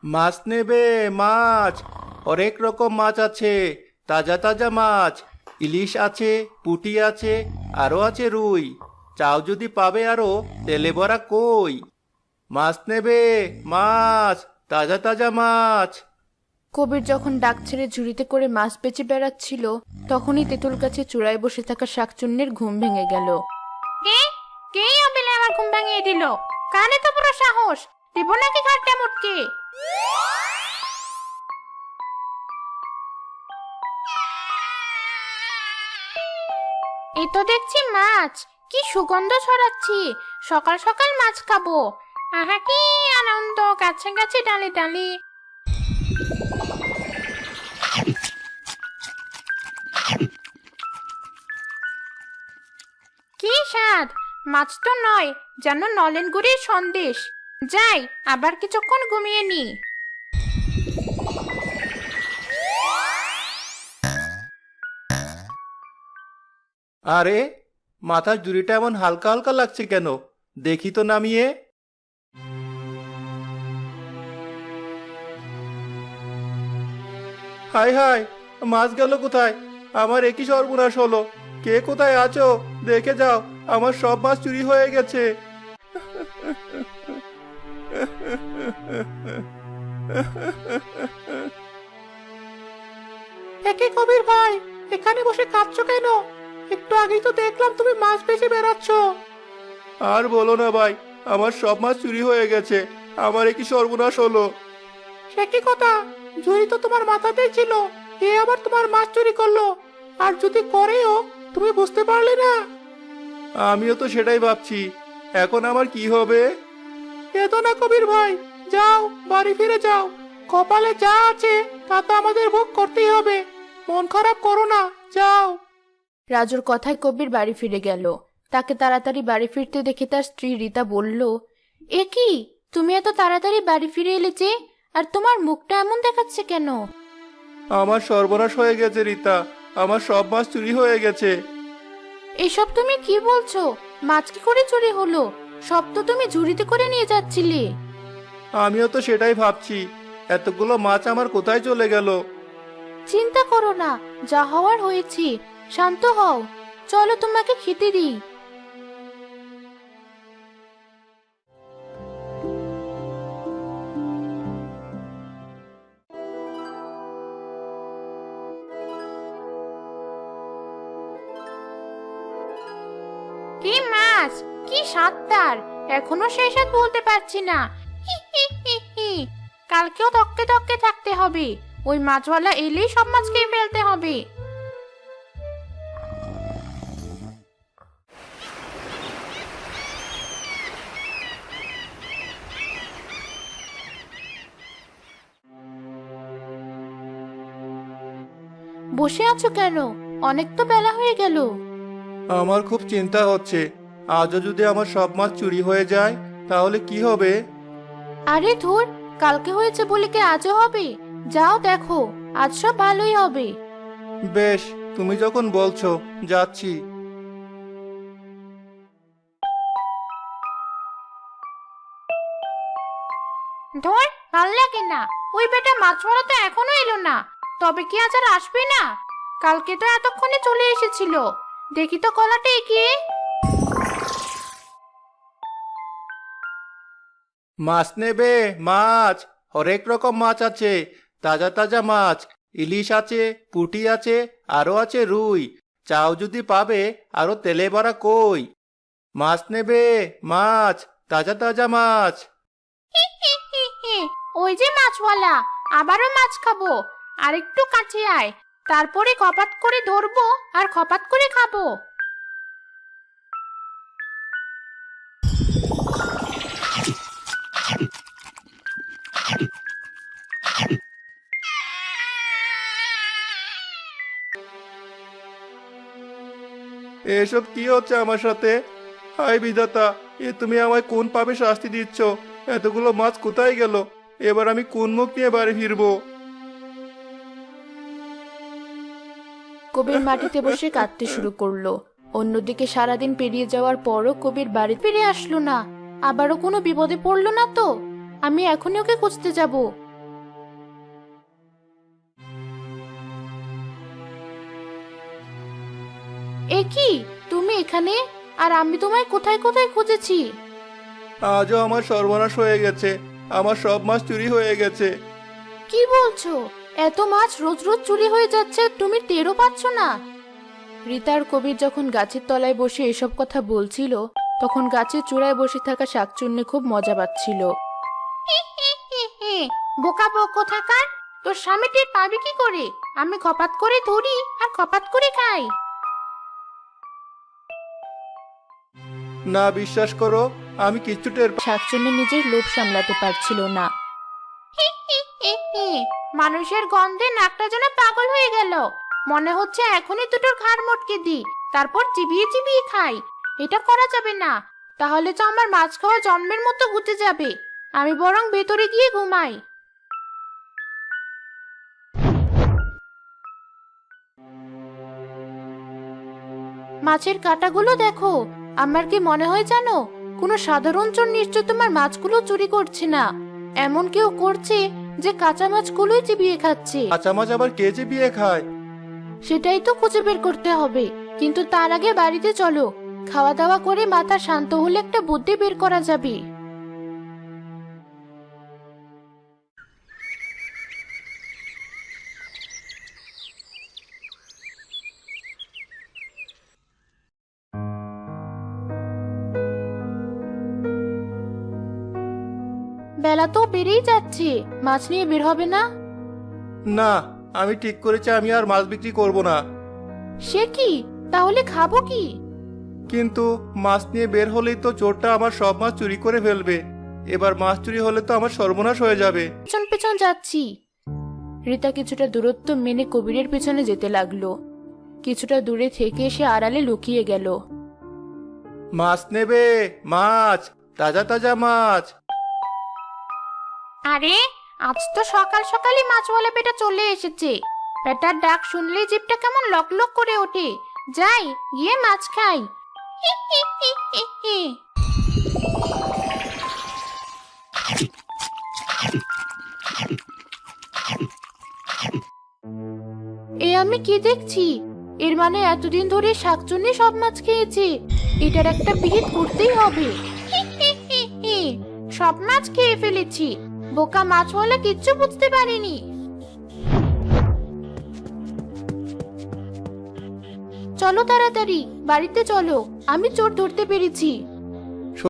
মাছ নেবে? মাছ অনেক রকম মাছ আছে। তাজা তাজা মাছ, ইলিশ আছে, পুঁটি আছে, আরো আছে রুই। চাও যদি পাবে আরো তেলে ভরা কই। মাছ নেবে? মাছ, তাজা তাজা মাছ। কবির যখন ডাক ছেড়ে ঝুড়িতে করে মাছ বেচে বেড়াচ্ছিল, তখনই তেঁতুল গাছে চূড়ায় বসে থাকা শাকচুন্নির ঘুম ভেঙে গেল। কে কে অবিলে আমার ঘুম ভাঙিয়ে দিল? কানে তো পুরো সাহস, দিব নাকি ঘাটটা মুটকে? এই তো দেখছি মাছ, কি সুগন্ধ ছড়াচ্ছি। সকাল সকাল মাছ খাবো। আহা কি আনন্দ, গাছে গাছে ডালে ডালে। কি স্বাদ! মাছ তো নয়, যেন নলেন গুড়ির সন্দেশ। যাই, আবার কিছুক্ষণ ঘুমিয়ে নি। আরে, মাথার জুড়িটা এমন হালকা হালকা লাগছে কেন? দেখি তো নামিয়ে। হায় হায়, মাছ গেল কোথায়? আমার একই সর্বনাশ হলো। কে কোথায় আছো? দেখে যাও, আমার সব মাছ চুরি হয়ে গেছে। একে কবির ভাই, এখানে বসে কাঁদছো কেন? একটু আগেই তো দেখলাম তুমি মাছ বেচে বেড়াচ্ছ। আর বলো না ভাই, আমার সব মাছ চুরি হয়ে গেছে। আমার একই সর্বনাশ হলো। সে কি কথা? ঝুড়ি তো তোমার মাথাতেই ছিল, এ আবার তোমার মাছ চুরি করলো? আর যদি করেও তুমি বুঝতে পারলে না? আমিও তো সেটাই ভাবছি, এখন আমার কি হবে? কেঁদো না কবির ভাই, যাও বাড়ি ফিরে যাও। কপালে যা আছে তা তো আমাদের ভোগ করতেই হবে। মন খারাপ করো না, যাও। রাজুর কথায় কবির বাড়ি ফিরে গেল। তাকে তাড়াতাড়ি বাড়ি ফিরতে দেখে তার স্ত্রী রীতা বলল, এ কি, তুমি এত তাড়াতাড়ি বাড়ি ফিরে এলে যে? আর তোমার মুখটা এমন দেখাচ্ছে কেন? আমার সর্বনাশ হয়ে গেছে রীতা, আমার সব মাছ চুরি হয়ে গেছে। এসব তুমি কি বলছো? মাছ কি করে চুরি হলো? সব তো তুমি ঝুড়িতে করে নিয়ে যাচ্ছিলে। আমিও তো সেটাই ভাবছি, এতগুলো মাছ আমার কোথায় চলে গেল? চিন্তা করো না, যা হওয়ার হয়েছে। শান্ত হও, চলো তোমাকে খেতে দিই। কি মাছ, কি স্বাদ তার! এখনো সেই স্বাদ বলতে পারছি না। হি হি হি হি। কালকেও ধক্কে ধক্কে থাকতে হবে। ওই মাছওয়ালা এলেই সব মাছ খেয়ে ফেলতে হবে। বসে আছো কেন? অনেক তো বেলা হয়ে গেল। আমার খুব চিন্তা হচ্ছে, আজও যদি আমার সব মাছ চুরি হয়ে যায় তাহলে কি হবে? আরে ধুর, কালকে হয়েছে বলে কি আজও হবে? যাও দেখো, আজ সব ভালোই হবে। বেশ, তুমি যখন বলছো, যাচ্ছি। ধর, ভাল লাগে না। ওই বেটা মাছওয়ালা তো এখনো এলো না। তবে কি আজ আর আসবে না? কালকে তো এতক্ষণে চলে এসেছিল। দেখি তো কলাটা এগিয়ে। মাছ নেবে? মাছ হরেক রকম মাছ আছে। তাজা তাজা মাছ, ইলিশ আছে, পুঁটি আছে, আরো আছে রুই। চাও যদি পাবে আরো তেলে ভরা কই। মাছ নেবে? মাছ, তাজা তাজা মাছ। হি হি হি হি। ওই যে মাছওয়ালা, আবারও মাছ খাবো। আর একটু কাছে আয়, তারপরে খপাত করে ধরবো আর খপাত করে খাবো। এসব কি হচ্ছে আমার সাথে? হায় বিধাতা, এ তুমি আমায় কোন পাপে শাস্তি দিচ্ছ? এতগুলো মাছ কোথায় গেল? এবার আমি কোন মুখ নিয়ে বাড়ি ফিরবো? কবির মাটিতে বসে কাঁদতে শুরু করলো। অন্যদিকে সারাদিন পেরিয়ে যাওয়ার পরও কবির বাড়ি ফিরে আসলো না। আবারও কোনো বিপদে পড়লো না তো? আমি এখনই ওকে খুঁজতে যাব। কি তুমি এখানে? আর আমি তোমায় কোথায় কোথায় খুঁজেছি। আজও আমার সর্বনাশ হয়ে গেছে, আমার সব মাছ চুরি হয়ে গেছে। কি বলছো? এত মাছ রোজ রোজ চুরি হয়ে যাচ্ছে, তুমি টেরও পাচ্ছ না? রীতা আর কবির যখন গাছের তলায় বসে এসব কথা বলছিল, তখন গাছের চূড়ায় বসে থাকা শাকচুন্নি খুব মজা পাচ্ছিল। বোকা বক কোথাকার, তোর স্বামী টের পাবে কি করে? আমি খপাত করে ধরি আর খপাত করে খাই। না, বিশ্বাস করো, আমি কিচ্ছু টের শাকচুন্নি নিজের লোভ সামলাতে পারছিল না। মানুষের গন্ধে নাকটা যেন পাগল হয়ে গেল। মনে হচ্ছে এখনই দুটোর ঘাড় মটকে দিই, তারপর চিবিয়ে চিবিয়ে খাই। এটা করা যাবে না, তাহলে তো আমার মাছ খাওয়া জন্মের মতো ঘুচে যাবে। আমি বরং ভেতরে গিয়ে ঘুমাই। মাছের কাঁটাগুলো দেখো। আমার কি মনে হয় জানো, কোনো সাধারণ চোর নিশ্চয় তোমার মাছগুলো চুরি করছে না। এমন কেউ করছে যে কাঁচা মাছগুলোই চিবিয়ে খাচ্ছে। কাঁচা মাছ আবার কে যে বিয়ে খায়? সেটাই তো খুঁজে বের করতে হবে। কিন্তু তার আগে বাড়িতে চলো, খাওয়া দাওয়া করে মাথা শান্ত হলে একটা বুদ্ধি বের করা যাবে। বেলা তো বেড়েই যাচ্ছে, মাছ নিয়ে বের হবে না? না, আমি ঠিক করেছি আমি আর মাছ বিক্রি করব না। সে কি? তাহলে খাবো কি? কিন্তু মাছ নিয়ে বের হলেই তো চোরটা আমার সব মাছ চুরি করে ফেলবে। এবার মাছ চুরি হলে তো আমার সর্বনাশ হয়ে যাবে। পেছন পেছন যাচ্ছি। রীতা কিছুটা দূরত্ব মেনে কবিরের পেছনে যেতে লাগলো। কিছুটা দূরে থেকে সে আড়ালে লুকিয়ে গেল। মাছ নেবে? মাছ, তাজা তাজা মাছ। আরে, আজ তো সকাল সকালই মাছওয়ালা বেটা চলে এসেছে। বেটার ডাক শুনলেই জিভটা কেমন লক লক করে ওঠে। যাই, গিয়ে মাছ খাই। এ আমি কি দেখছি? এর মানে এতদিন ধরে শাকচুন্নি সব মাছ খেয়েছে। এটার একটা বিহিত করতেই হবে। সব মাছ খেয়ে ফেলেছি। বোকা মাছওয়ালা কিচ্ছু বুঝতে পারেনি। চলো তাড়াতাড়ি বাড়িতে চলো, আমি চোর ধরতে পেরেছি।